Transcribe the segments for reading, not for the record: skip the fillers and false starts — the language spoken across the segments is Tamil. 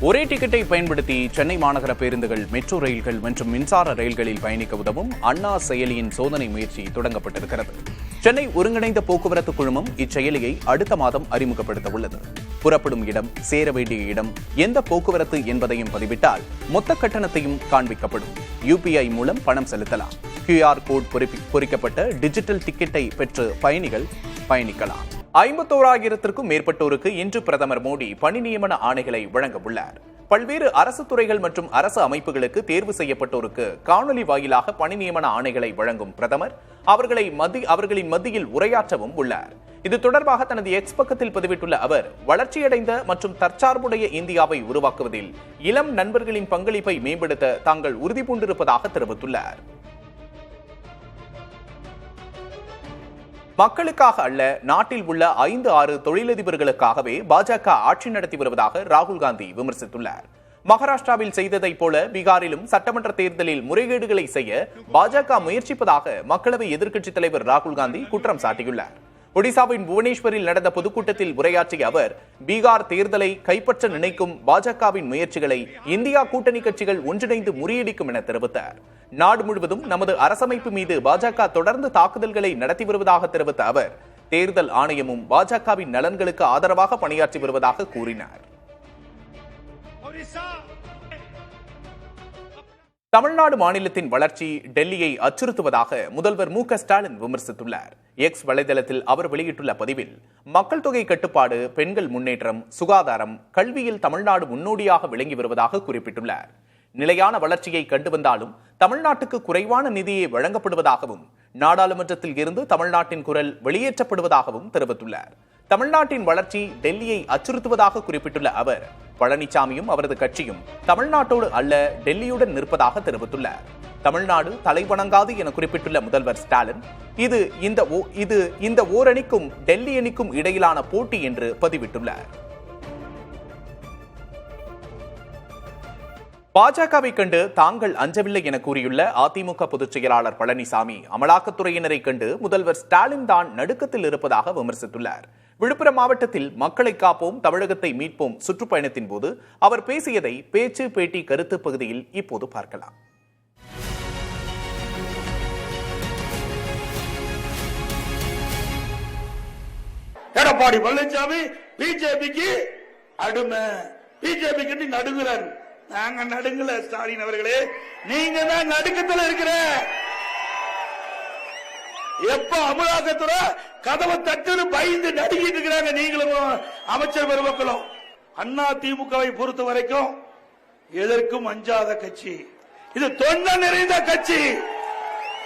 ஒரே டிக்கெட்டை பயன்படுத்தி சென்னை மாநகர பேருந்துகள், மெட்ரோ ரயில்கள் மற்றும் மின்சார ரயில்களில் பயணிக்க உதவும் அண்ணா செயலியின் சோதனை முயற்சி தொடங்கப்பட்டிருக்கிறது. சென்னை ஒருங்கிணைந்த போக்குவரத்து குழுமம் இச்செயலியை அடுத்த மாதம் அறிமுகப்படுத்த உள்ளது. புறப்படும் இடம், சேர வேண்டிய இடம், எந்த போக்குவரத்து என்பதையும் பதிவிட்டால் மொத்த கட்டணத்தையும் காண்பிக்கப்படும். UPI மூலம் பணம் செலுத்தலாம். QR கோட் பொறிக்கப்பட்ட டிஜிட்டல் டிக்கெட்டை பெற்று பயணிகள் பயணிக்கலாம். 51,000க்கும் மேற்பட்டோருக்கு இன்று பிரதமர் மோடி பணி நியமன ஆணைகளை வழங்க உள்ளார். பல்வேறு அரசு துறைகள் மற்றும் அரசு அமைப்புகளுக்கு தேர்வு செய்யப்பட்டோருக்கு காணொலி வாயிலாக பணி நியமன ஆணைகளை வழங்கும் பிரதமர் அவர்களின் மத்தியில் உரையாற்றவும் உள்ளார். இது தொடர்பாக தனது எக்ஸ் பக்கத்தில் பதிவிட்டுள்ள அவர், வளர்ச்சியடைந்த மற்றும் தற்சார்புடைய இந்தியாவை உருவாக்குவதில் இளம் நண்பர்களின் பங்களிப்பை மேம்படுத்த தாங்கள் உறுதிபூண்டிருப்பதாக தெரிவித்துள்ளார். மக்களுக்காக அல்ல, நாட்டில் உள்ள 5-6 தொழிலதிபர்களுக்காகவே பாஜக ஆட்சி நடத்தி வருவதாக ராகுல் காந்தி விமர்சித்துள்ளார். மகாராஷ்டிராவில் செய்ததைப் போல பீகாரிலும் சட்டமன்ற தேர்தலில் முறைகேடுகளை செய்ய பாஜக முயற்சிப்பதாக மக்களவை எதிர்க்கட்சித் தலைவர் ராகுல் காந்தி குற்றம் சாட்டியுள்ளார். ஒடிசாவின் புவனேஸ்வரில் நடந்த பொதுக்கூட்டத்தில் உரையாற்றிய அவர், பீகார் தேர்தலை கைப்பற்ற நினைக்கும் பாஜகவின் முயற்சிகளை இந்தியா கூட்டணி கட்சிகள் ஒன்றிணைந்து முறியடிக்கும் என தெரிவித்தார். நாடு முழுவதும் நமது அரசமைப்பு மீது பாஜக தொடர்ந்து தாக்குதல்களை நடத்தி வருவதாக தெரிவித்த அவர், தேர்தல் ஆணையமும் பாஜகவின் நலன்களுக்கு ஆதரவாக பணியாற்றி வருவதாக கூறினார். தமிழ்நாடு மாநிலத்தின் வளர்ச்சி டெல்லியை அச்சுறுத்துவதாக முதல்வர் மு க ஸ்டாலின் விமர்சித்துள்ளார். எக்ஸ் வலைதளத்தில் அவர் வெளியிட்டுள்ள பதிவில், மக்கள் தொகை கட்டுப்பாடு, பெண்கள் முன்னேற்றம், சுகாதாரம், கல்வியில் தமிழ்நாடு முன்னோடியாக விளங்கி வருவதாக குறிப்பிட்டுள்ளார். நிலையான வளர்ச்சியை கண்டு வந்தாலும் தமிழ்நாட்டுக்கு குறைவான நிதியை வழங்கப்படுவதாகவும், நாடாளுமன்றத்தில் இருந்து தமிழ்நாட்டின் குரல் வெளியேற்றப்படுவதாகவும் தெரிவித்துள்ளார். தமிழ்நாட்டின் வளர்ச்சி டெல்லியை அச்சுறுத்துவதாக குறிப்பிட்டுள்ள அவர், பழனிசாமியும் அவரது கட்சியும் தமிழ்நாட்டோடு அல்ல, டெல்லியுடன் நிற்பதாக தெரிவித்துள்ளார். தமிழ்நாடு தலைவணங்காது என குறிப்பிட்டுள்ள முதல்வர் ஸ்டாலின், இது இந்த ஓரணிக்கும் டெல்லி அணிக்கும் இடையிலான போட்டி என்று பதிவிட்டுள்ளார். பாஜகவை கண்டு தாங்கள் அஞ்சவில்லை என கூறியுள்ள அதிமுக பொதுச் செயலாளர் பழனிசாமி, அமலாக்கத்துறையினரை கண்டு முதல்வர் ஸ்டாலின் தான் நடுக்கத்தில் இருப்பதாக விமர்சித்துள்ளார். விழுப்புரம் மாவட்டத்தில் மக்களை காப்போம், தமிழகத்தை மீட்போம் சுற்றுப்பயணத்தின் போது அவர் பேசியதை பேச்சு பேட்டி கருத்து பகுதியில் இப்போது பார்க்கலாம். எடப்பாடி பழனிசாமி பிஜேபிக்கு அடிமை, பிஜேபிக்கு நடுங்குறார். நாங்க நடுங்கல ஸ்டாலின் அவர்களே, நீங்க தான் நடுக்கத்தில் இருக்கிற. எப்ப அமலாக்கத்துறை கதவை தட்டுன்னு பயந்து நடுங்கிட்டு இருக்கிறாங்க நீங்களும் அமைச்சர் பெருமக்களும். அண்ணா திமுகவை பொறுத்த வரைக்கும் எதற்கும் அஞ்சாத கட்சி. இது தொண்டை நிறைந்த கட்சி.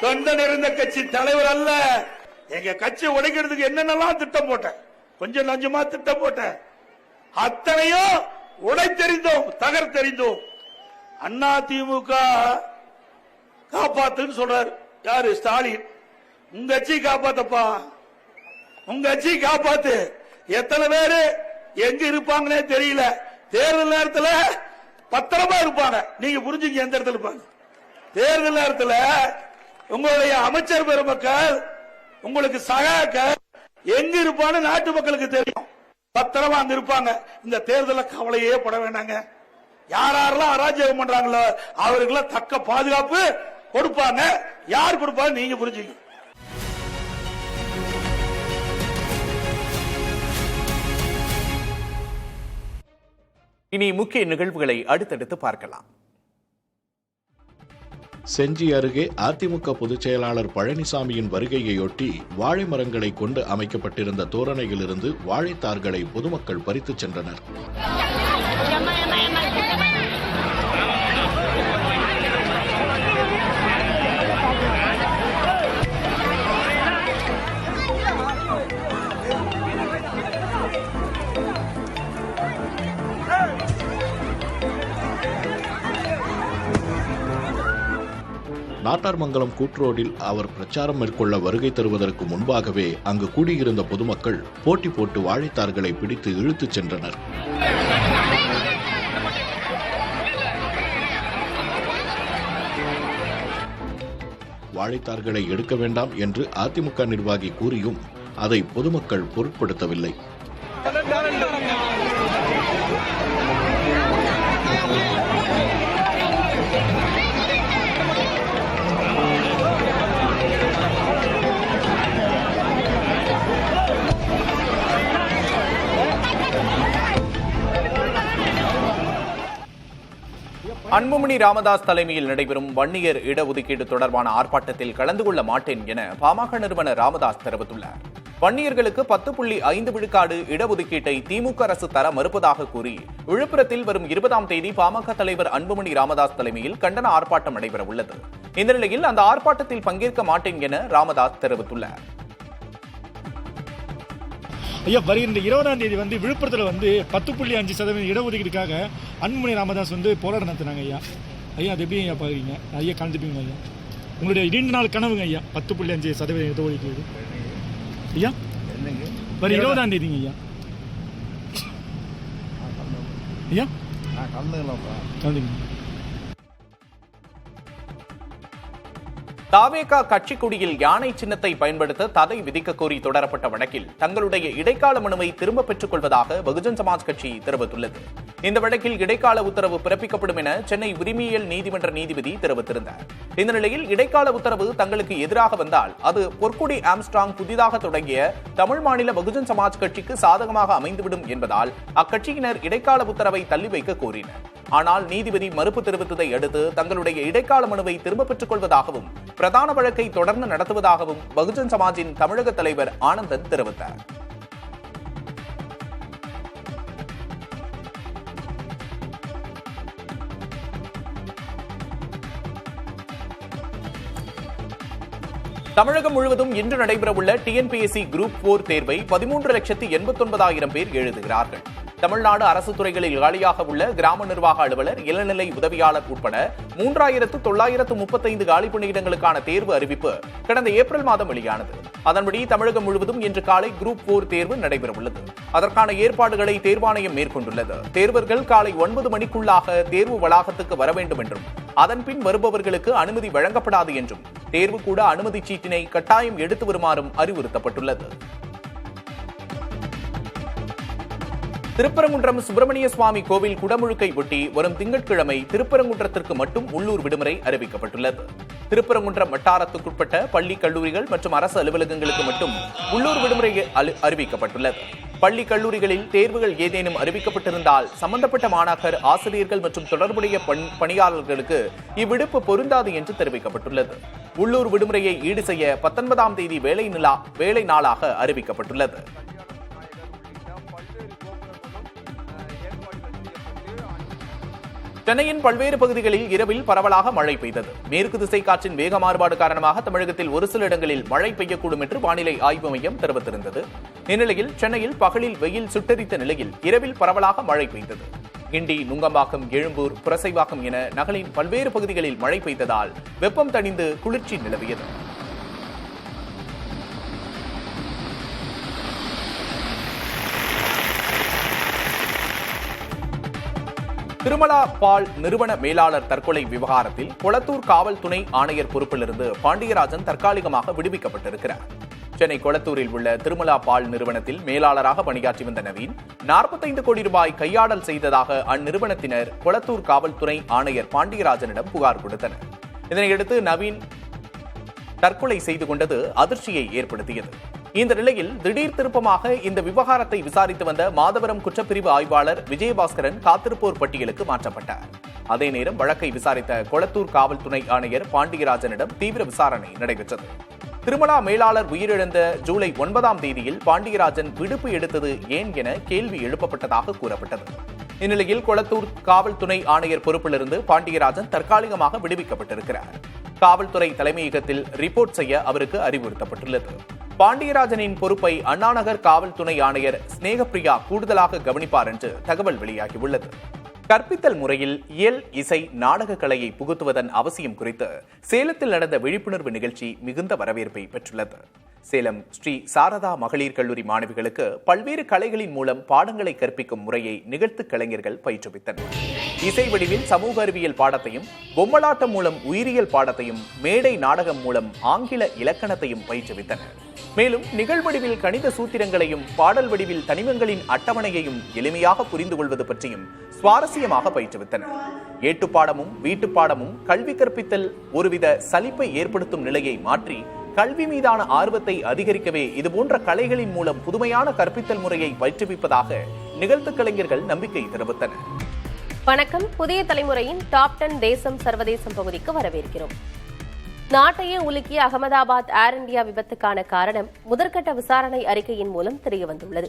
தொண்டை நிறைந்த கட்சி தலைவர் அல்ல. எங்க கட்சி உடைக்கிறதுக்கு என்னென்னலாம் திட்டம் போட்டேன், கொஞ்சம் நஞ்சமா திட்டம் போட்டேன், அத்தனையும் உடை தெரிந்தோம், தகர் தெரிந்தோம். அண்ணா திமுக காப்பாத்துன்னு சொல்றாரு யாரு? ஸ்டாலின். உங்க கட்சி காப்பாத்தப்பா, உங்க கட்சி காப்பாத்து. எத்தனை பேரு எங்க இருப்பாங்கன்னே தெரியல. தேர்தல் நேரத்தில் பத்திரமா இருப்பாங்க. நீங்க புரிஞ்சுங்க எந்த இடத்துல இருப்பாங்க. தேர்தல் நேரத்தில் உங்களுடைய அமைச்சர் பெருமக்கள், உங்களுக்கு சகாக்கள் எங்க இருப்பான்னு நாட்டு மக்களுக்கு தெரியும். பத்திரமா அங்க இருப்பாங்க. இந்த தேர்தல கவலையே பட வேண்டாங்க. யாரெல்லாம் அராஜகம் பண்றாங்களோ அவர்களுக்கு தக்க பாதுகாப்பு கொடுப்பாங்க. யார் கொடுப்பாங்க நீங்க புரிஞ்சுங்க. இனி முக்கிய நிகழ்வுகளை அடுத்தடுத்து பார்க்கலாம். செஞ்சி அருகே அதிமுக பொதுச் செயலாளர் பழனிசாமியின் வருகையையொட்டி வாழை மரங்களை கொண்டு அமைக்கப்பட்டிருந்த தோரணையிலிருந்து வாழைத்தார்களை பொதுமக்கள் பறித்துச் சென்றனர். நாட்டார்மங்கலம் கூட்ரோடில் அவர் பிரச்சாரம் மேற்கொள்ள வருகை தருவதற்கு முன்பாகவே அங்கு கூடியிருந்த பொதுமக்கள் போட்டி போட்டு வாழைத்தார்களை பிடித்து இழுத்துச் சென்றனர். வாழைத்தார்களை எடுக்க வேண்டாம் என்று அதிமுக நிர்வாகி கூறியும் அதை பொதுமக்கள் பொருட்படுத்தவில்லை. அன்புமணி ராமதாஸ் தலைமையில் நடைபெறும் வன்னியர் இடஒதுக்கீடு தொடர்பான ஆர்ப்பாட்டத்தில் கலந்து கொள்ள மாட்டேன் என பாமக நிறுவனர் ராமதாஸ் தெரிவித்துள்ளார். வன்னியர்களுக்கு 10.5 விழுக்காடு இடஒதுக்கீட்டை திமுக அரசு தர மறுப்பதாக கூறி விழுப்புரத்தில் வரும் 20ஆம் தேதி பாமக தலைவர் அன்புமணி ராமதாஸ் தலைமையில் கண்டன ஆர்ப்பாட்டம் நடைபெற உள்ளது. இந்த நிலையில் அந்த ஆர்ப்பாட்டத்தில் பங்கேற்க மாட்டேன் என ராமதாஸ் தெரிவித்துள்ளார். ஐயா, வருகின்ற 20ஆம் தேதி விழுப்புரத்தில் 10.5% இடஒதுக்கீடுக்காக அன்புமணி ராமதாஸ் போராட்டம் நடத்தினாங்க ஐயா. அது எப்படி ஐயா பார்க்குறீங்க? ஐயா கலந்துப்பீங்க ஐயா? உங்களுடைய 2 நாள் கனவுங்க ஐயா 10.5% இடஒதுக்கீடு ஐயா வரும் 20ஆம் தேதிங்க ஐயா. ஐயா கலந்துங்க. தாவேகா கட்சி கொடியில் யானை சின்னத்தை பயன்படுத்த தடை விதிக்க கோரி தொடரப்பட்ட வழக்கில் தங்களுடைய இடைக்கால மனுவை திரும்ப பெற்றுக் கொள்வதாக பகுஜன் சமாஜ் கட்சி தெரிவித்துள்ளது. இந்த வழக்கில் இடைக்கால உத்தரவு பிறப்பிக்கப்படும் என சென்னை உரிமையியல் நீதிமன்ற நீதிபதி தெரிவித்திருந்தார். இந்த நிலையில் இடைக்கால உத்தரவு தங்களுக்கு எதிராக வந்தால் அது பொற்கொடி ஆம்ஸ்ட்ராங் புதிதாக தொடங்கிய தமிழ் மாநில பகுஜன் சமாஜ் கட்சிக்கு சாதகமாக அமைந்துவிடும் என்பதால் அக்கட்சியினர் இடைக்கால உத்தரவை தள்ளி வைக்க கோரினர். ஆனால் நீதிபதி மறுப்பு தெரிவித்ததை அடுத்து தங்களுடைய இடைக்கால மனுவை திரும்ப பெற்றுக் கொள்வதாகவும் பிரதான வழக்கை தொடர்ந்து நடத்துவதாகவும் பகுஜன் சமாஜின் தமிழக தலைவர் ஆனந்தன் தெரிவித்தார். தமிழகம் முழுவதும் இன்று நடைபெறவுள்ள டிஎன்பிஎஸ்சி குரூப் 4 தேர்வை 13,89,000 பேர் எழுதுகிறார்கள். தமிழ்நாடு அரசு துறைகளில் காலியாக உள்ள கிராம நிர்வாக அலுவலர், இளநிலை உதவியாளர் உட்பட 3,935 காலி பணியிடங்களுக்கான தேர்வு அறிவிப்பு கடந்த ஏப்ரல் மாதம் வெளியானது. அதன்படி தமிழகம் முழுவதும் இன்று காலை குரூப் 4 தேர்வு நடைபெறவுள்ளது. அதற்கான ஏற்பாடுகளை தேர்வாணையம் மேற்கொண்டுள்ளது. தேர்வர்கள் காலை 9 மணிக்குள்ளாக தேர்வு வளாகத்துக்கு வர வேண்டும் என்றும் அதன்பின் வருபவர்களுக்கு அனுமதி வழங்கப்படாது என்றும் தேர்வு கூட அனுமதி சீட்டினை கட்டாயம் எடுத்து வருமாறும் அறிவுறுத்தப்பட்டுள்ளது. திருப்பரங்குன்றம் சுப்பிரமணிய சுவாமி கோவில் குடமுழுக்கை ஒட்டி வரும் திங்கட்கிழமை திருப்பரங்குன்றத்திற்கு மட்டும் உள்ளூர் விடுமுறை அறிவிக்கப்பட்டுள்ளது. திருப்பரங்குன்றம் வட்டாரத்துக்குட்பட்ட பள்ளி, கல்லூரிகள் மற்றும் அரசு அலுவலகங்களுக்கு மட்டும் உள்ளூர் விடுமுறை அறிவிக்கப்பட்டுள்ளது. பள்ளி, கல்லூரிகளில் தேர்வுகள் ஏதேனும் அறிவிக்கப்பட்டிருந்தால் சம்பந்தப்பட்ட மாணாக்கர், ஆசிரியர்கள் மற்றும் தொடர்புடைய பணியாளர்களுக்கு இவ்விடுப்பு பொருந்தாது என்று தெரிவிக்கப்பட்டுள்ளது. உள்ளூர் விடுமுறையை ஈடு செய்ய 19ஆம் தேதி வேலை நாளாக அறிவிக்கப்பட்டுள்ளது. சென்னையின் பல்வேறு பகுதிகளில் இரவில் பரவலாக மழை பெய்தது. மேற்கு திசை காற்றின் வேக மாறுபாடு காரணமாக தமிழகத்தில் ஒரு சில இடங்களில் மழை பெய்யக்கூடும் என்று வானிலை ஆய்வு மையம் தெரிவித்திருந்தது. இந்நிலையில் சென்னையில் பகலில் வெயில் சுட்டெரித்த நிலையில் இரவில் பரவலாக மழை பெய்தது. கிண்டி, நுங்கம்பாக்கம், எழும்பூர், புரசைவாக்கம் என நகரின் பல்வேறு பகுதிகளில் மழை பெய்ததால் வெப்பம் தணிந்து குளிர்ச்சி நிலவியது. திருமலா பால் நிறுவன மேலாளர் தற்கொலை விவகாரத்தில் கொளத்தூர் காவல் துணை ஆணையர் பொறுப்பிலிருந்து பாண்டியராஜன் தற்காலிகமாக விடுவிக்கப்பட்டிருக்கிறார். சென்னை கொளத்தூரில் உள்ள திருமலா பால் நிறுவனத்தில் மேலாளராக பணியாற்றி வந்த நவீன் 45 கோடி ரூபாய் கையாடல் செய்ததாக அந்நிறுவனத்தினர் கொளத்தூர் காவல் துணை ஆணையர் பாண்டியராஜனிடம் புகார் கொடுத்தனர். இதனையடுத்து நவீன் தற்கொலை செய்து கொண்டது அதிர்ச்சியை ஏற்படுத்தியது. இந்த நிலையில் திடீர் திருப்பமாக இந்த விவகாரத்தை விசாரித்து வந்த மாதவரம் குற்றப்பிரிவு ஆய்வாளர் விஜயபாஸ்கரன் காத்திருப்போர் பட்டியலுக்கு மாற்றப்பட்டார். அதே நேரம் வழக்கை விசாரித்த கொளத்தூர் காவல் துணை ஆணையர் பாண்டியராஜனிடம் தீவிர விசாரணை நடைபெற்றது. திருமலா மேலாளர் உயிரிழந்த ஜூலை 9ஆம் தேதியில் பாண்டியராஜன் விடுப்பு எடுத்தது ஏன் என கேள்வி எழுப்பப்பட்டதாக கூறப்பட்டது. இந்நிலையில் கொளத்தூர் காவல் துணை ஆணையர் பொறுப்பிலிருந்து பாண்டியராஜன் தற்காலிகமாக விடுவிக்கப்பட்டிருக்கிறார். காவல்துறை தலைமையகத்தில் ரிப்போர்ட் செய்ய அவருக்கு அறிவுறுத்தப்பட்டுள்ளது. பாண்டியராஜனின் பொறுப்பை அண்ணாநகர் காவல் துணை ஆணையர் ஸ்நேகப்பிரியா கூடுதலாக கவனிப்பார் என்று தகவல் வெளியாகியுள்ளது. கற்பித்தல் முறையில் இயல், இசை, நாடக கலையை புகுத்துவதன் அவசியம் குறித்து சேலத்தில் நடந்த விழிப்புணர்வு நிகழ்ச்சி மிகுந்த வரவேற்பை பெற்றுள்ளது. சேலம் ஸ்ரீ சாரதா மகளிர் கல்லூரி மாணவிகளுக்கு பல்வேறு கலைகளின் மூலம் பாடங்களை கற்பிக்கும் முறையை நிகழ்த்து கலைஞர்கள் பயிற்றுவித்தனர். இசை வடிவில் சமூக அறிவியல் பாடத்தையும், பொம்மலாட்டம் மூலம் உயிரியல் பாடத்தையும், மேடை நாடகம் மூலம் ஆங்கில இலக்கணத்தையும் பயிற்றுவித்தனர். மேலும் நிகழ்வடிவில் கணித சூத்திரங்களையும், பாடல் வடிவில் தனிமங்களின் அட்டவணையையும் எளிமையாக புரிந்து கொள்வது பற்றியும் சுவாரஸ்யமாக பயிற்றுவித்தனர். ஏட்டுப்பாடமும் வீட்டுப்பாடமும் கல்வி கற்பித்தல் ஒருவித சலிப்பை ஏற்படுத்தும் நிலையை மாற்றி கல்வி மீதான ஆர்வத்தை அதிகரிக்கவே இதுபோன்ற கலைகளின் மூலம் புதுமையான கற்பித்தல் முறையை பயிற்றுவிப்பதாக நிகழ்த்து கலைஞர்கள் நம்பிக்கை தெரிவித்தனர். வணக்கம். புதிய தலைமுறையின் டாப் 10 தேசம் சர்வதேசம் பகுதிக்கு வரவேற்கிறோம். நாட்டையே உலுக்கிய அகமதாபாத் ஏர் இந்தியா விபத்துக்கான காரணம் முதற்கட்ட விசாரணை அறிக்கையின் மூலம் தெரியவந்துள்ளது.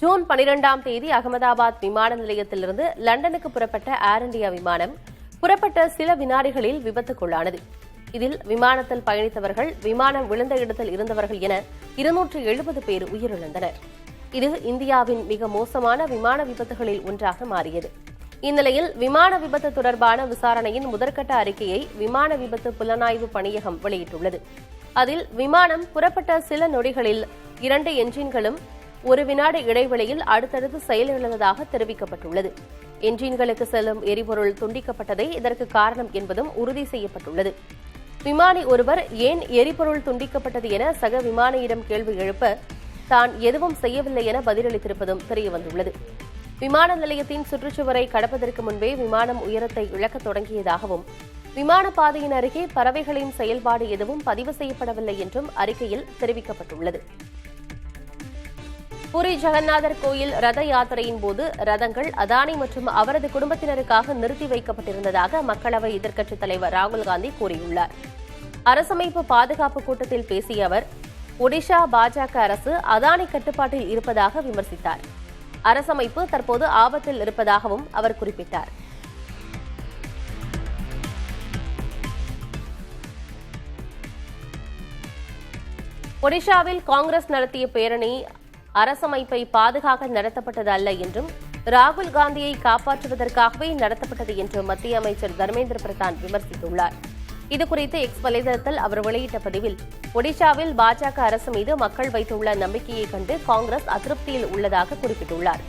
ஜூன் 12ஆம் தேதி அகமதாபாத் விமான நிலையத்திலிருந்து லண்டனுக்கு புறப்பட்ட ஏர் இந்தியா விமானம் புறப்பட்ட சில வினாடிகளில் விபத்துக்குள்ளானது. இதில் விமானத்தில் பயணித்தவர்கள், விமானம் விழுந்த இடத்தில் இருந்தவர்கள் என 270 பேர் உயிரிழந்தனர். இது இந்தியாவின் மிக மோசமான விமான விபத்துகளில் ஒன்றாக மாறியது. இந்நிலையில் விமான விபத்து தொடர்பான விசாரணையின் முதற்கட்ட அறிக்கையை விமான விபத்து புலனாய்வு பணியகம் வெளியிட்டுள்ளது. அதில் விமானம் புறப்பட்ட சில நொடிகளில் 2 என்ஜின்களும் 1 வினாடி இடைவெளியில் அடுத்தடுத்து செயலிழந்ததாக தெரிவிக்கப்பட்டுள்ளது. என்ஜின்களுக்கு செல்லும் எரிபொருள் துண்டிக்கப்பட்டதே இதற்கு காரணம் என்பதும் உறுதி செய்யப்பட்டுள்ளது. விமானி ஒருவர் ஏன் எரிபொருள் துண்டிக்கப்பட்டது என சக விமானியிடம் கேள்வி எழுப்ப தான் எதுவும் செய்யவில்லை என பதிலளித்திருப்பதும் தெரியவந்துள்ளது. விமான நிலையத்தின் சுற்றுச்சுவரை கடப்பதற்கு முன்பே விமானம் உயரத்தை இழக்கத் தொடங்கியதாகவும், விமான பாதையின் அருகே பறவைகளின் செயல்பாடு எதுவும் பதிவு செய்யப்படவில்லை என்றும் அறிக்கையில் தெரிவிக்கப்பட்டுள்ளது. பூரி ஜெகநாதர் கோயில் ரத யாத்திரையின் போது ரதங்கள் அதானி மற்றும் அவரது குடும்பத்தினருக்காக நிறுத்தி வைக்கப்பட்டிருந்ததாக மக்களவை எதிர்க்கட்சித் தலைவர் ராகுல் காந்தி கூறியுள்ளார். அரசமைப்பு பாதுகாப்பு கூட்டத்தில் பேசிய அவர், ஒடிஷா பாஜக அரசு அதானி கட்டுப்பாட்டில் இருப்பதாக விமர்சித்தார். அரசமைப்பு தற்போது ஆபத்தில் இருப்பதாகவும் அவர் குறிப்பிட்டார். ஒடிஷாவில் காங்கிரஸ் நடத்திய பேரணி அரசமைப்பை பாதுகாக்க நடத்தப்பட்டது அல்ல என்றும், ராகுல் காந்தியை காப்பாற்றுவதற்காகவே நடத்தப்பட்டது என்றும் மத்திய அமைச்சர் தர்மேந்திர பிரதான் விமர்சித்துள்ளார். இதுகுறித்து எக்ஸ் வலைதளத்தில் அவர் வெளியிட்ட பதிவில், ஒடிஷாவில் பாஜக அரசு மீது மக்கள் வைத்துள்ள நம்பிக்கையை கண்டு காங்கிரஸ் அதிருப்தியில் உள்ளதாக குறிப்பிட்டுள்ளார்.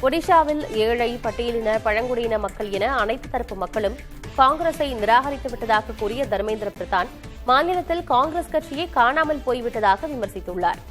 ஒடிஷாவில் ஏழை, பட்டியலின, பழங்குடியின மக்கள் என அனைத்து தரப்பு மக்களும் காங்கிரஸை நிராகரித்துவிட்டதாக கூறிய தர்மேந்திர பிரதான், மாநிலத்தில் காங்கிரஸ் கட்சியே காணாமல் போய்விட்டதாக விமர்சித்துள்ளார்.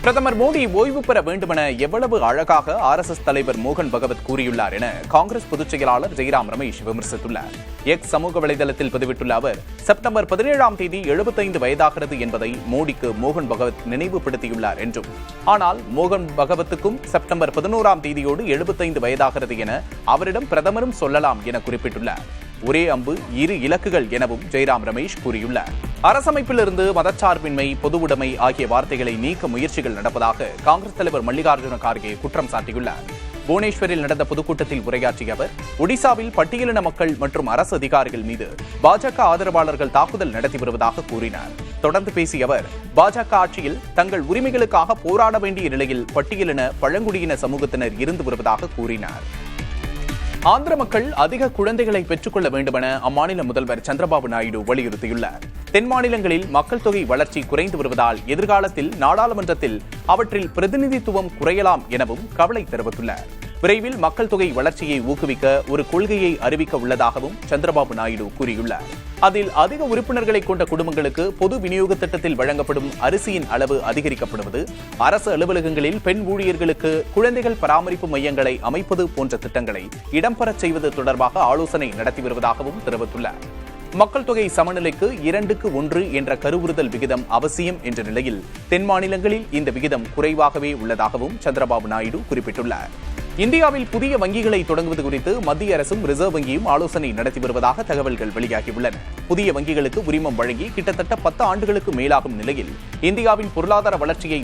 பிரதமர் மோடி ஓய்வு பெற வேண்டுமென எவ்வளவு அழகாக RSS தலைவர் மோகன் பகவத் கூறியுள்ளார் என காங்கிரஸ் பொதுச் செயலாளர் ஜெய்ராம் ரமேஷ் விமர்சித்துள்ளார். எக்ஸ் சமூக வலைதளத்தில் பதிவிட்டுள்ள அவர், செப்டம்பர் 17ஆம் தேதி 75 வயதாகிறது என்பதை மோடிக்கு மோகன் பகவத் நினைவுபடுத்தியுள்ளார் என்றும், ஆனால் மோகன் பகவத்துக்கும் செப்டம்பர் 11ஆம் தேதியோடு 75 வயதாகிறது என அவரிடம் பிரதமரும் சொல்லலாம் என குறிப்பிட்டுள்ளார். ஒரே அம்பு இரு இலக்குகள் எனவும் ஜெய்ராம் ரமேஷ் கூறியுள்ளார். அரசமைப்பிலிருந்து மதச்சார்பின்மை, பொதுவுடைமை ஆகிய வார்த்தைகளை நீக்க முயற்சிகள் நடப்பதாக காங்கிரஸ் தலைவர் மல்லிகார்ஜுன கார்கே குற்றம் சாட்டியுள்ளார். புவனேஸ்வரில் நடந்த பொதுக்கூட்டத்தில் உரையாற்றிய அவர், ஒடிசாவில் பட்டியலின மக்கள் மற்றும் அரசு அதிகாரிகள் மீது பாஜக ஆதரவாளர்கள் தாக்குதல் நடத்தி வருவதாக கூறினார். தொடர்ந்து பேசிய அவர், பாஜக ஆட்சியில் தங்கள் உரிமைகளுக்காக போராட வேண்டிய நிலையில் பட்டியலின, பழங்குடியின சமூகத்தினர் இருந்து வருவதாக கூறினார். ஆந்திர மக்கள் அதிக குழந்தைகளை பெற்றுக்கொள்ள வேண்டுமென அம்மாநில முதல்வர் சந்திரபாபு நாயுடு வலியுறுத்தியுள்ளார். தென் மாநிலங்களில் மக்கள் தொகை வளர்ச்சி குறைந்து வருவதால் எதிர்காலத்தில் நாடாளுமன்றத்தில் அவற்றில் பிரதிநிதித்துவம் குறையலாம் எனவும் கவலை தெரிவித்துள்ளார். விரைவில் மக்கள் தொகை வளர்ச்சியை ஊக்குவிக்க ஒரு கொள்கையை அறிவிக்க உள்ளதாகவும் சந்திரபாபு நாயுடு கூறியுள்ளார். அதில் அதிக உறுப்பினர்களை கொண்ட குடும்பங்களுக்கு பொது விநியோக திட்டத்தில் வழங்கப்படும் அரிசியின் அளவு அதிகரிக்கப்படுவது, அரசு அலுவலகங்களில் பெண் ஊழியர்களுக்கு குழந்தைகள் பராமரிப்பு மையங்களை அமைப்பது போன்ற திட்டங்களை இடம்பெறச் செய்வது தொடர்பாக ஆலோசனை நடத்தி வருவதாகவும் தெரிவித்துள்ளார். மக்கள் தொகை சமநிலைக்கு 2:1 என்ற கருவுறுதல் விகிதம் அவசியம் என்ற நிலையில் தென் மாநிலங்களில் இந்த விகிதம் குறைவாகவே உள்ளதாகவும் சந்திரபாபு நாயுடு குறிப்பிட்டுள்ளார். இந்தியாவில் புதிய வங்கிகளை தொடங்குவது குறித்து மத்திய அரசும் ரிசர்வ் வங்கியும் ஆலோசனை நடத்தி வருவதாக தகவல்கள் வெளியாகியுள்ளன. புதிய வங்கிகளுக்கு உரிமம் வழங்கி கிட்டத்தட்ட 10 ஆண்டுகளுக்கு மேலாகும் நிலையில் இந்தியாவின் பொருளாதார வளர்ச்சியை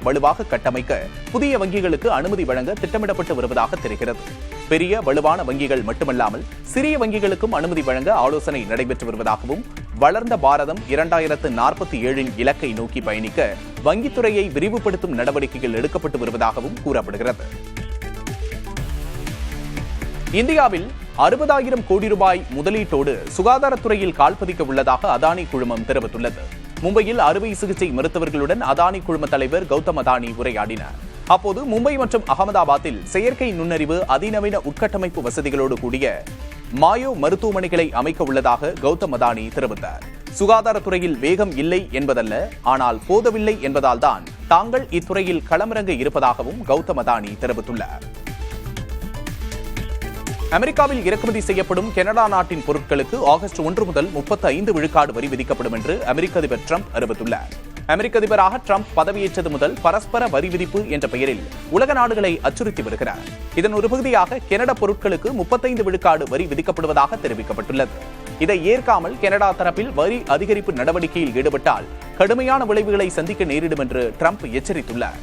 வலுவாக கட்டமைக்க புதிய வங்கிகளுக்கு அனுமதி வழங்க திட்டமிடப்பட்டு வருவதாக தெரிகிறது. பெரிய வலுவான வங்கிகள் மட்டுமல்லாமல் சிறிய வங்கிகளுக்கும் அனுமதி வழங்க ஆலோசனை நடைபெற்று வருவதாகவும், வளர்ந்த பாரதம் 2047 இலக்கை நோக்கி பயணிக்க வங்கித்துறையை விரிவுபடுத்தும் நடவடிக்கைகள் எடுக்கப்பட்டு வருவதாகவும் கூறப்படுகிறது. இந்தியாவில் 60,000 கோடி ரூபாய் முதலீட்டோடு சுகாதாரத்துறையில் கால்பதிக்க உள்ளதாக அதானி குழுமம் தெரிவித்துள்ளது. மும்பையில் அறுவை சிகிச்சை மருத்துவர்களுடன் அதானி குழும தலைவர் கௌதம் அதானி உரையாடினார். அப்போது மும்பை மற்றும் அகமதாபாத்தில் செயற்கை நுண்ணறிவு, அதிநவீன உட்கட்டமைப்பு வசதிகளோடு கூடிய மாயோ மருத்துவமனைகளை அமைக்க உள்ளதாக கௌதம் அதானி தெரிவித்தார். சுகாதாரத்துறையில் வேகம் இல்லை என்பதல்ல, ஆனால் போதவில்லை என்பதால் தான் தாங்கள் இத்துறையில் களமிறங்க இருப்பதாகவும் கௌதம் அதானி தெரிவித்துள்ளார். அமெரிக்காவில் இறக்குமதி செய்யப்படும் கனடா நாட்டின் பொருட்களுக்கு ஆகஸ்ட் 1 முதல் 35 விழுக்காடு வரி விதிக்கப்படும் என்று அமெரிக்க அதிபர் டிரம்ப் அறிவித்துள்ளார். அமெரிக்க அதிபராக ட்ரம்ப் பதவியேற்றது முதல் பரஸ்பர வரி விதிப்பு என்ற பெயரில் உலக நாடுகளை அச்சுறுத்தி வருகிறார். இதன் ஒரு பகுதியாக கனடா பொருட்களுக்கு 35 விழுக்காடு வரி விதிக்கப்படுவதாக தெரிவிக்கப்பட்டுள்ளது. இதை ஏற்காமல் கனடா தரப்பில் வரி அதிகரிப்பு நடவடிக்கையில் ஈடுபட்டால் கடுமையான விளைவுகளை சந்திக்க நேரிடும் என்று ட்ரம்ப் எச்சரித்துள்ளார்.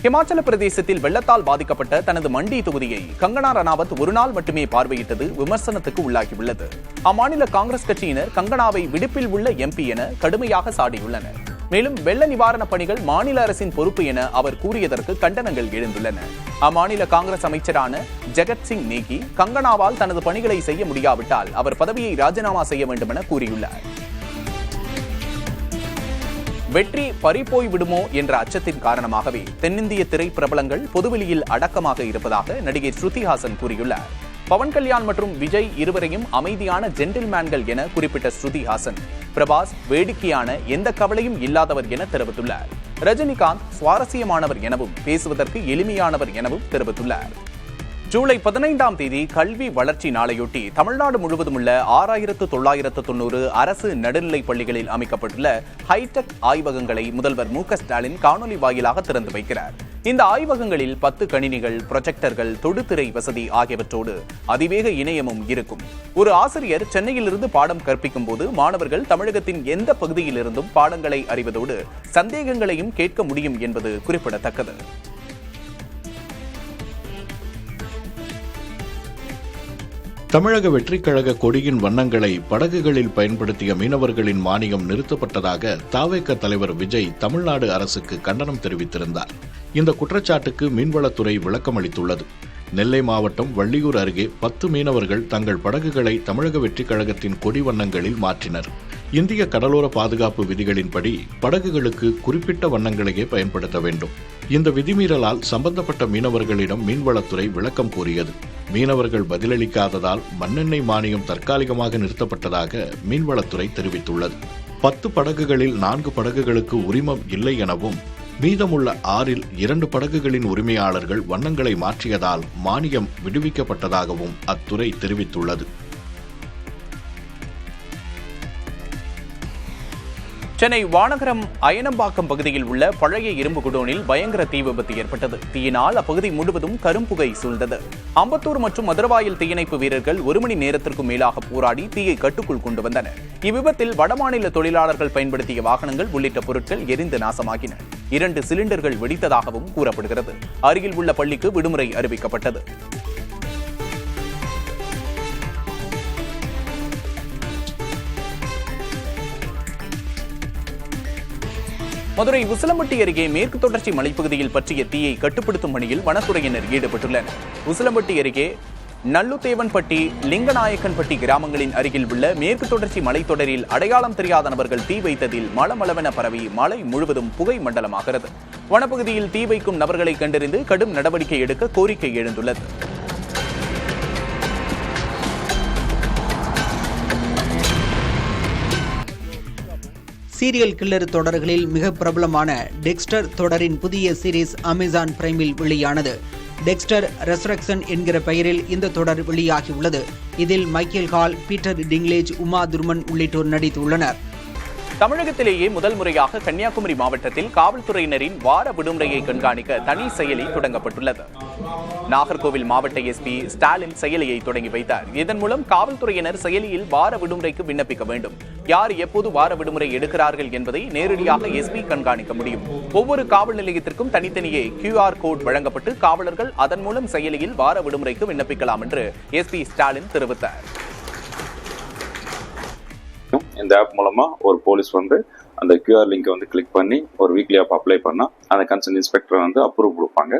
ஹிமாச்சல பிரதேசத்தில் வெள்ளத்தால் பாதிக்கப்பட்ட தனது மண்டி தொகுதியை கங்கனா ரணாவத் ஒரு நாள் மட்டுமே பார்வையிட்டது விமர்சனத்துக்கு உள்ளாகியுள்ளது. அம்மாநில காங்கிரஸ் கட்சியினர் கங்கனாவை விடுப்பில் உள்ள எம்பி என கடுமையாக சாடியுள்ளனர். மேலும் வெள்ள நிவாரணப் பணிகள் மாநில அரசின் பொறுப்பு என அவர் கூறியதற்கு கண்டனங்கள் எழுந்துள்ளன. அம்மாநில காங்கிரஸ் அமைச்சரான ஜெகத் சிங் நேகி கங்கனாவால் தனது பணிகளை செய்ய முடியாவிட்டால் அவர் பதவியை ராஜினாமா செய்ய வேண்டும் என கூறியுள்ளார். வெற்றி பறிபோய் விடுமோ என்ற அச்சத்தின் காரணமாகவே தென்னிந்திய திரை பிரபலங்கள் பொதுவெளியில் அடக்கமாக இருப்பதாக நடிகை ஸ்ருதி ஹாசன் கூறியுள்ளார். பவன் கல்யாண் மற்றும் விஜய் இருவரையும் அமைதியான ஜென்டில்மேன்கள் என குறிப்பிட்ட ஸ்ருதி ஹாசன் பிரபாஸ் வேடிக்கையான எந்த கவலையும் இல்லாதவர் என தெரிவித்துள்ளார். ரஜினிகாந்த் சுவாரஸ்யமானவர் எனவும் பேசுவதற்கு எளிமையானவர் எனவும் தெரிவித்துள்ளார். ஜூலை 15ஆம் தேதி கல்வி வளர்ச்சி நாளையொட்டி தமிழ்நாடு முழுவதும் உள்ள 6990 அரசு நடுநிலைப் பள்ளிகளில் அமைக்கப்பட்டுள்ள ஹைடெக் ஆய்வகங்களை முதல்வர் மு க ஸ்டாலின் காணொலி வாயிலாக திறந்து வைக்கிறார். இந்த ஆய்வகங்களில் 10 கணினிகள், ப்ரொஜெக்டர்கள், தொடுதிரை வசதி ஆகியவற்றோடு அதிவேக இணையமும் இருக்கும். ஒரு ஆசிரியர் சென்னையிலிருந்து பாடம் கற்பிக்கும் போது மாணவர்கள் தமிழகத்தின் எந்த பகுதியிலிருந்தும் பாடங்களை அறிவதோடு சந்தேகங்களையும் கேட்க முடியும் என்பது குறிப்பிடத்தக்கது. தமிழக வெற்றிக் கழக கொடியின் வண்ணங்களை படகுகளில் பயன்படுத்திய மீனவர்களின் மானியம் நிறுத்தப்பட்டதாக தவேக தலைவர் விஜய் தமிழ்நாடு அரசுக்கு கண்டனம் தெரிவித்திருந்தார். இந்த குற்றச்சாட்டுக்கு மீன்வளத்துறை விளக்கம் அளித்துள்ளது. நெல்லை மாவட்டம் வள்ளியூர் அருகே 10 மீனவர்கள் தங்கள் படகுகளை தமிழக வெற்றிக் கழகத்தின் கொடி வண்ணங்களில் மாற்றினர். இந்திய கடலோர பாதுகாப்பு விதிகளின்படி படகுகளுக்கு குறிப்பிட்ட வண்ணங்களையே பயன்படுத்த வேண்டும். இந்த விதிமீறலால் சம்பந்தப்பட்ட மீனவர்களிடம் மீன்வளத்துறை விளக்கம் கூறியது. மீனவர்கள் பதிலளிக்காததால் மண்ணெண்ணெய் மானியம் தற்காலிகமாக நிறுத்தப்பட்டதாக மீன்வளத்துறை தெரிவித்துள்ளது. 10 படகுகளில் 4 படகுகளுக்கு உரிமம் இல்லை எனவும் மீதமுள்ள 6இல் 2 படகுகளின் உரிமையாளர்கள் வண்ணங்களை மாற்றியதால் மானியம் விடுவிக்கப்பட்டதாகவும் அத்துறை தெரிவித்துள்ளது. சென்னை வானகரம் அயனம்பாக்கம் பகுதியில் உள்ள பழைய இரும்பு குடோனில் பயங்கர தீ விபத்து ஏற்பட்டது. தீயினால் அப்பகுதி முழுவதும் கரும்புகை சூழ்ந்தது. அம்பத்தூர் மற்றும் மதுரவாயல் தீயணைப்பு வீரர்கள் 1 மணி நேரத்திற்கும் மேலாக போராடி தீயை கட்டுக்குள் கொண்டு வந்தனர். இவ்விபத்தில் வடமாநில தொழிலாளர்கள் பயன்படுத்திய வாகனங்கள் உள்ளிட்ட பொருட்கள் எரிந்து நாசமாகின. 2 சிலிண்டர்கள் வெடித்ததாகவும் கூறப்படுகிறது. அருகில் உள்ள பள்ளிக்கு விடுமுறை அறிவிக்கப்பட்டது. மதுரை உசிலம்பட்டி அருகே மேற்கு தொடர்ச்சி மலைப்பகுதியில் பற்றிய தீயை கட்டுப்படுத்தும் பணியில் வனத்துறையினர் ஈடுபட்டுள்ளனர். உசிலம்பட்டி அருகே நல்லுத்தேவன்பட்டி, லிங்கநாயக்கன்பட்டி கிராமங்களின் அருகில் உள்ள மேற்கு தொடர்ச்சி மலைத்தொடரில் அடையாளம் தெரியாத நபர்கள் தீ வைத்ததில் மளமளவென பரவி மலை முழுவதும் புகை மண்டலமாகிறது. வனப்பகுதியில் தீ வைக்கும் நபர்களை கண்டறிந்து கடும் நடவடிக்கை எடுக்க கோரிக்கை எழுந்துள்ளது. சீரியல் கில்லர் தொடர்களில் மிக பிரபலமான டெக்ஸ்டர் தொடரின் புதிய சீரீஸ் அமேசான் பிரைமில் வெளியானது. டெக்ஸ்டர் ரெசரக்ஷன் என்கிற பெயரில் இந்த தொடர் வெளியாகியுள்ளது. இதில் Michael Hall, Peter Dinklage, Uma Thurman உள்ளிட்டோர் நடித்துள்ளனர். தமிழகத்திலேயே முதல் முறையாக கன்னியாகுமரி மாவட்டத்தில் காவல்துறையினரின் வார விடுமுறையை கண்காணிக்க தனி செயலி தொடங்கப்பட்டுள்ளது. நாகர்கோவில் மாவட்ட எஸ்பி ஸ்டாலின் செயலியை தொடங்கி வைத்தார். இதன் மூலம் காவல்துறையினர் செயலியில் வார விடுமுறைக்கு விண்ணப்பிக்க வேண்டும். யார் எப்போது வார விடுமுறை எடுக்கிறார்கள் என்பதை நேரடியாக எஸ்பி கண்காணிக்க முடியும். ஒவ்வொரு காவல் நிலையத்திற்கும் தனித்தனியே QR கோட் வழங்கப்பட்டு காவலர்கள் அதன் மூலம் செயலியில் வார விடுமுறைக்கு விண்ணப்பிக்கலாம் என்று எஸ்பி ஸ்டாலின் தெரிவித்தார். இந்த ஆப் மூலமா ஒரு போலீஸ் அந்த QR லிங்கை கிளிக் பண்ணி ஒரு வீக்லி ஆப் அப்ளை பண்ணா அந்த கன்சர்ன் இன்ஸ்பெக்டர் அப்ரூவ் கொடுப்பாங்க.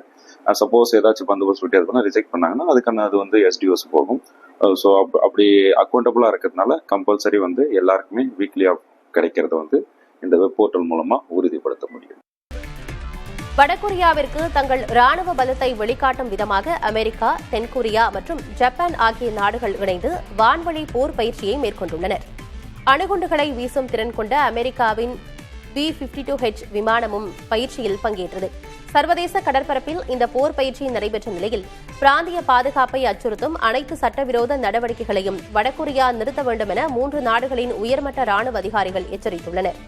சப்போஸ் ஏதாச்சும் பந்தோபஸ்து விட்டு ரிஜெக்ட் பண்ணாங்கன்னா அதுக்கான அது SDOs போகும். ஸோ அப்படி அக்கௌண்டபிளா இருக்கிறதுனால கம்பல்சரி எல்லாருக்குமே வீக்லி ஆப் கிடைக்கிறது இந்த வெப் போர்ட்டல் மூலமா உறுதிப்படுத்த முடியும். வடகொரியாவிற்கு தங்கள் ராணுவ பலத்தை வெளிக்காட்டும் விதமாக அமெரிக்கா, தென்கொரியா மற்றும் ஜப்பான் ஆகிய நாடுகள் இணைந்து வான்வழி போர் பயிற்சியை மேற்கொண்டுள்ளனர். அணுகுண்டுகளை வீசும் திறன் கொண்ட அமெரிக்காவின் B-52H விமானமும் பயிற்சியில் பங்கேற்றது. சர்வதேச கடற்பரப்பில் இந்த போர் பயிற்சி நடைபெற்ற நிலையில் பிராந்திய பாதுகாப்பை அச்சுறுத்தும் அனைத்து சட்டவிரோத நடவடிக்கைகளையும் வடகொரியா நிறுத்த வேண்டும் என 3 நாடுகளின் உயர்மட்ட ராணுவ அதிகாரிகள் எச்சரித்துள்ளனர்.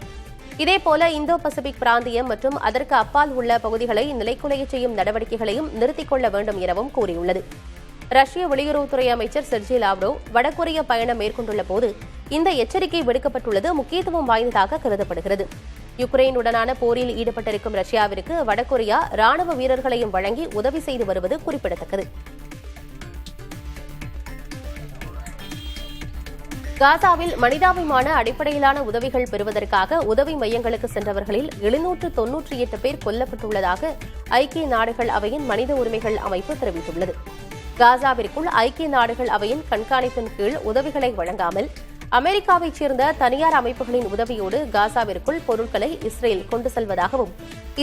இதேபோல இந்தோ பசிபிக் பிராந்தியம் மற்றும் அதற்கு அப்பால் உள்ள பகுதிகளை நிலைக்குலைய செய்யும் நடவடிக்கைகளையும் நிறுத்திக் கொள்ள வேண்டும் எனவும் கூறியுள்ளது. ரஷ்ய வெளியுறவுத்துறை அமைச்சர் செர்ஜி லாவ்ரோவ் வடகொரிய பயணம் மேற்கொண்டுள்ள போது இந்த எச்சரிக்கை விடுக்கப்பட்டுள்ளது முக்கியத்துவம் வாய்ந்ததாக கருதப்படுகிறது. யுக்ரைனுடனான போரில் ஈடுபட்டிருக்கும் ரஷ்யாவிற்கு வடகொரியா ராணுவ வீரர்களையும் வழங்கி உதவி செய்து வருவது குறிப்பிடத்தக்கது. காசாவில் மனிதாபிமான அடிப்படையிலான உதவிகள் பெறுவதற்காக உதவி மையங்களுக்கு சென்றவர்களில் 798 பேர் கொல்லப்பட்டுள்ளதாக ஐக்கிய நாடுகள் அவையின் மனித உரிமைகள் அமைப்பு தெரிவித்துள்ளது. காசாவிற்குள் ஐக்கிய நாடுகள் அவையின் கண்காணிப்பின் கீழ் உதவிகளை வழங்காமல் அமெரிக்காவைச் சேர்ந்த தனியார் அமைப்புகளின் உதவியோடு காசாவிற்குள் பொருட்களை இஸ்ரேல் கொண்டு செல்வதாகவும்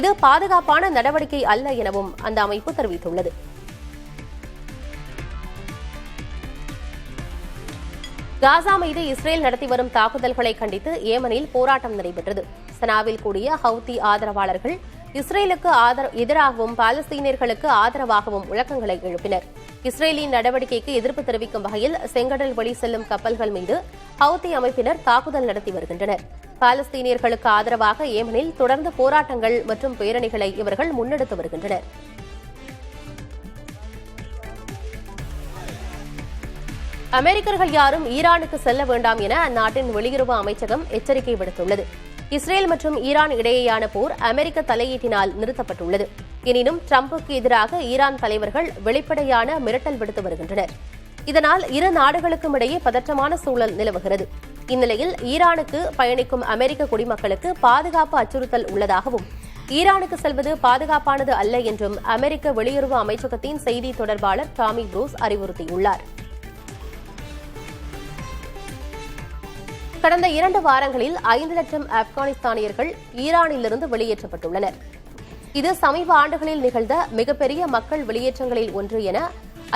இது பாதுகாப்பான நடவடிக்கை அல்ல எனவும் அந்த அமைப்பு தெரிவித்துள்ளது. காசா மீது இஸ்ரேல் நடத்தி வரும் தாக்குதல்களை கண்டித்து ஏமனில் போராட்டம் நடைபெற்றது. சனாவில் கூடிய ஹவுதி ஆதரவாளர்கள் இஸ்ரேலுக்கு எதிராகவும் பாலஸ்தீனியர்களுக்கு ஆதரவாகவும் முழக்கங்களை எழுப்பினர். இஸ்ரேலின் நடவடிக்கைக்கு எதிர்ப்பு தெரிவிக்கும் வகையில் செங்கடல் வழி செல்லும் கப்பல்கள் மீது ஹவுதி அமைப்பினர் தாக்குதல் நடத்தி வருகின்றனர். பாலஸ்தீனியர்களுக்கு ஆதரவாக ஏமனில் தொடர்ந்து போராட்டங்கள் மற்றும் பேரணிகளை இவர்கள் முன்னெடுத்து வருகின்றனர். அமெரிக்கர்கள் யாரும் ஈரானுக்கு செல்ல வேண்டாம் என அந்நாட்டின் வெளியுறவு அமைச்சகம் எச்சரிக்கை விடுத்துள்ளது. இஸ்ரேல் மற்றும் ஈரான் இடையேயான போர் அமெரிக்க தலையீட்டினால் நிறுத்தப்பட்டுள்ளது. எனினும் டிரம்புக்கு எதிராக ஈரான் தலைவர்கள் வெளிப்படையான மிரட்டல் விடுத்து வருகின்றனர். இதனால் இரு நாடுகளுக்கும் இடையே பதற்றமான சூழல் நிலவுகிறது. இந்நிலையில் ஈரானுக்கு பயணிக்கும் அமெரிக்க குடிமக்களுக்கு பாதுகாப்பு அச்சுறுத்தல் உள்ளதாகவும் ஈரானுக்கு செல்வது பாதுகாப்பானது அல்ல என்றும் அமெரிக்க வெளியுறவு அமைச்சகத்தின் செய்தி தொடர்பாளர் டாமி ப்ரூஸ் அறிவுறுத்தியுள்ளார். கடந்த 2 வாரங்களில் 5 லட்சம் ஆப்கானிஸ்தானியர்கள் ஈரானிலிருந்து வெளியேற்றப்பட்டுள்ளனர். இது சமீப ஆண்டுகளில் நிகழ்ந்த மிகப்பெரிய மக்கள் வெளியேற்றங்களில் ஒன்று என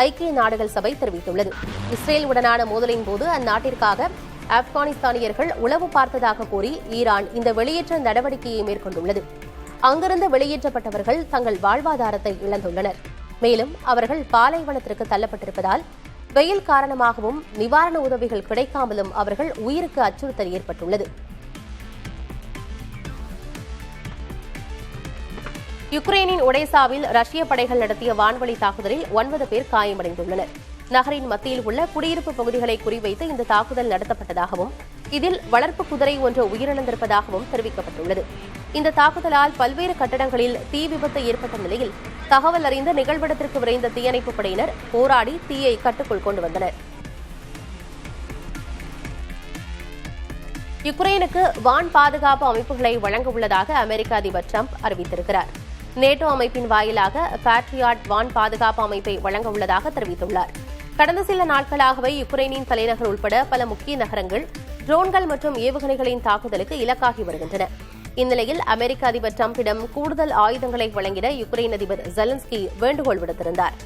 ஐக்கிய நாடுகள் சபை தெரிவித்துள்ளது. இஸ்ரேல் உடனான மோதலின் போது அந்நாட்டிற்காக ஆப்கானிஸ்தானியர்கள் உளவு பார்த்ததாக கூறி ஈரான் இந்த வெளியேற்ற நடவடிக்கையை மேற்கொண்டுள்ளது. அங்கிருந்து வெளியேற்றப்பட்டவர்கள் தங்கள் வாழ்வாதாரத்தை இழந்துள்ளனர். மேலும் அவர்கள் பாலைவனத்திற்கு தள்ளப்பட்டிருப்பதால் வெயில் காரணமாகவும் நிவாரண உதவிகள் கிடைக்காமலும் அவர்கள் உயிருக்கு அச்சுறுத்தல் ஏற்பட்டுள்ளது. யுக்ரைனின் ஒடேசாவில் ரஷ்ய படைகள் நடத்திய வான்வழி தாக்குதலில் 9 பேர் காயமடைந்துள்ளனர். நகரின் மத்தியில் உள்ள குடியிருப்பு பகுதிகளை குறிவைத்து இந்த தாக்குதல் நடத்தப்பட்டதாகவும் இதில் வளர்ப்பு குதிரை ஒன்று உயிரிழந்திருப்பதாகவும் தெரிவிக்கப்பட்டுள்ளது. இந்த தாக்குதலால் பல்வேறு கட்டடங்களில் தீ விபத்து ஏற்பட்ட நிலையில் தகவல் அறிந்த நிகழ்விடத்திற்கு விரைந்த தீயணைப்புப் படையினர் போராடி தீயை கட்டுக்குள் கொண்டு வந்தனர். யுக்ரைனுக்கு வான் பாதுகாப்பு அமைப்புகளை வழங்க உள்ளதாக அமெரிக்க அதிபர் டிரம்ப் அறிவித்திருக்கிறார். நேட்டோ அமைப்பின் வாயிலாக பேட்ரியாட் வான் பாதுகாப்பு அமைப்பை வழங்க உள்ளதாக தெரிவித்துள்ளார். கடந்த சில நாட்களாகவே யுக்ரைனின் தலைநகர் உட்பட பல முக்கிய நகரங்கள் ட்ரோன்கள் மற்றும் ஏவுகணைகளின் தாக்குதலுக்கு இலக்காகி வருகின்றன. இந்நிலையில் அமெரிக்க அதிபர் டிரம்பிடம் கூடுதல் ஆயுதங்களை வழங்கிட யுக்ரைன் அதிபர் ஜெலன்ஸ்கி வேண்டுகோள் விடுத்திருந்தார்.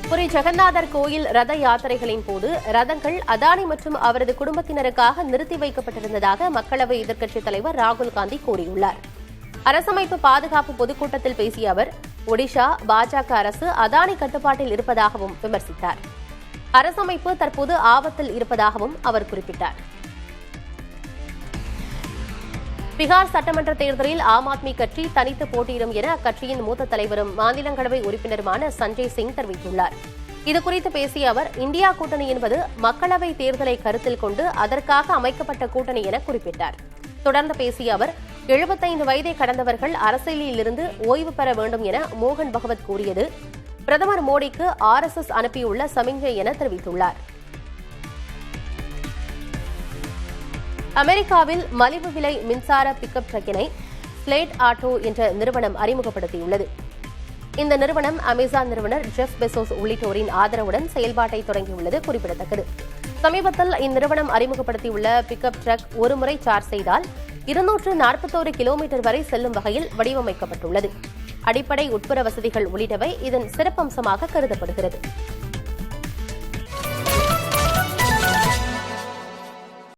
புரி ஜெகநாதர் கோயில் ரத யாத்திரைகளின் போது ரதங்கள் அதானி மற்றும் அவரது குடும்பத்தினருக்காக நிறுத்தி வைக்கப்பட்டிருந்ததாக மக்களவை எதிர்க்கட்சித் தலைவர் ராகுல் காந்தி கூறியுள்ளார். அரசமைப்பு பாதுகாப்பு பொதுக்கூட்டத்தில் பேசிய அவர் ஒடிஷா பாஜக அரசு அதானி கட்டுப்பாட்டில் இருப்பதாகவும் விமர்சித்தார். அரசமைப்பு தற்போது ஆபத்தில் இருப்பதாகவும் அவர் குறிப்பிட்டார். பீகார் சட்டமன்ற தேர்தலில் ஆம் ஆத்மி கட்சி தனித்து போட்டியிடும் என அக்கட்சியின் மூத்த தலைவரும் மாநிலங்களவை உறுப்பினருமான சஞ்சய் சிங் தெரிவித்துள்ளார். இதுகுறித்து பேசிய அவர் இந்தியா கூட்டணி என்பது மக்களவை தேர்தலை கருத்தில் கொண்டு அதற்காக அமைக்கப்பட்ட கூட்டணி என குறிப்பிட்டார். தொடர்ந்து பேசிய அவர் 75 வயதை கடந்தவர்கள் அரசியலில் இருந்து ஓய்வு பெற வேண்டும் என மோகன் பகவத் கூறியது பிரதமர் மோடிக்கு RSS அனுப்பியுள்ள சமிஞ்சை என தெரிவித்துள்ளார். அமெரிக்காவில் மலிவு விலை மின்சார பிக்கப் ட்ரக்கினை ஸ்லேட் ஆட்டோ என்ற நிறுவனம் அறிமுகப்படுத்தியுள்ளது. இந்த நிறுவனம் அமேசான் நிறுவனர் ஜெஃப் பெசோஸ் உள்ளிட்டோரின் ஆதரவுடன் செயல்பாட்டை தொடங்கியுள்ளது குறிப்பிடத்தக்கது. சமீபத்தில் இந்நிறுவனம் அறிமுகப்படுத்தியுள்ள பிக்கப் ட்ரக் ஒருமுறை சார்ஜ் செய்தால் 241 கிலோமீட்டர் வரை செல்லும் வகையில் வடிவமைக்கப்பட்டுள்ளது. அடிப்படை உட்புற வசதிகள் உள்ளிட்டவை இதன் சிறப்பம்சமாக கருதப்படுகிறது.